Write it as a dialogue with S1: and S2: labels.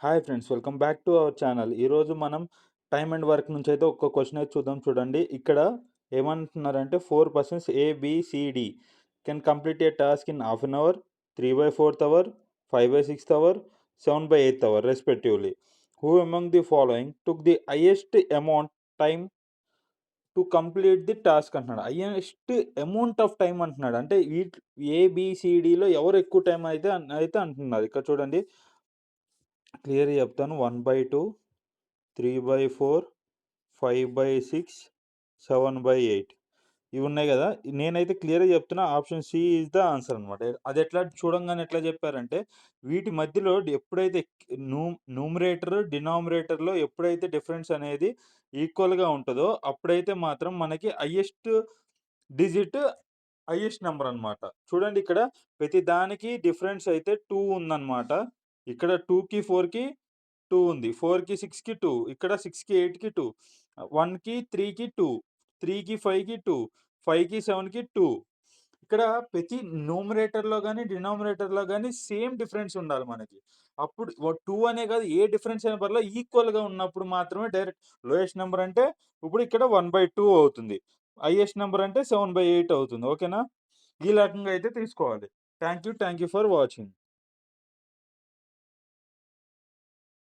S1: Hi friends, welcome back to our channel. ఈరోజు మనం time and work నుంచి అయితే ఒక్క క్వశ్చన్ అయితే చూద్దాం. చూడండి, ఇక్కడ ఏమంటున్నారంటే 4 persons A B C D can complete a task in half an hour, 3/4 hour, 5/6 hour, 7/8 hour respectively. Who among the following took the highest amount time to complete the task అంటున్నాడు. Highest amount of time అంటున్నాడు. అంటే ఏబిసిడిలో ఎవరు ఎక్కువ time అయితే అంటున్నారు. ఇక్కడ చూడండి, క్లియర్‌గా చెప్తాను. 1/2, 3/4, 5/6, 7/8 ఇవి ఉన్నాయి గదా! నేనైతే క్లియర్‌గా చెప్తున్నా, option C is the answer అనమాట. అదెట్లా చూడంగానే ఎట్లా చెప్పారంటే, వీటి మధ్యలో ఎప్పుడైతే న్యూమరేటర్, డినామినేటర్‌లో ఎప్పుడైతే డిఫరెన్స్ అనేది ఈక్వల్‌గా ఉంటదో, అప్పుడైతే మాత్రం మనకి డిజిట్ హైయెస్ట్ నంబర్ అనమాట. చూడండి, ఇక్కడ ప్రతి దానికి డిఫరెన్స్ అయితే 2 ఉందన్నమాట. ఇక్కడ 2కి, 4కి 2 ఉంది. 4కి, 6కి 2, ఇక్కడ 6కి, 8కి 2, 1కి, 3కి 2, 3కి, 5కి 2, 5కి, 7కి 2. ఇక్కడ ప్రతి న్యూమరేటర్‌లో గాని, డినామినేటర్‌లో గాని సేమ్ డిఫరెన్స్ ఉండాలి మనకి. అప్పుడు 2 అనే కాదు, ఏ డిఫరెన్స్ అయినా పర్లేదు, ఈక్వల్‌గా ఉన్నప్పుడు మాత్రమే డైరెక్ట్ లోయెస్ట్ నంబర్ అంటే ఇప్పుడు ఇక్కడ 1/2 అవుతుంది. హైయెస్ట్ నంబర్ అంటే 7/8 అవుతుంది. ఓకేనా? ఈ రకంగా అయితే తీసుకోవాలి. Thank you for watching.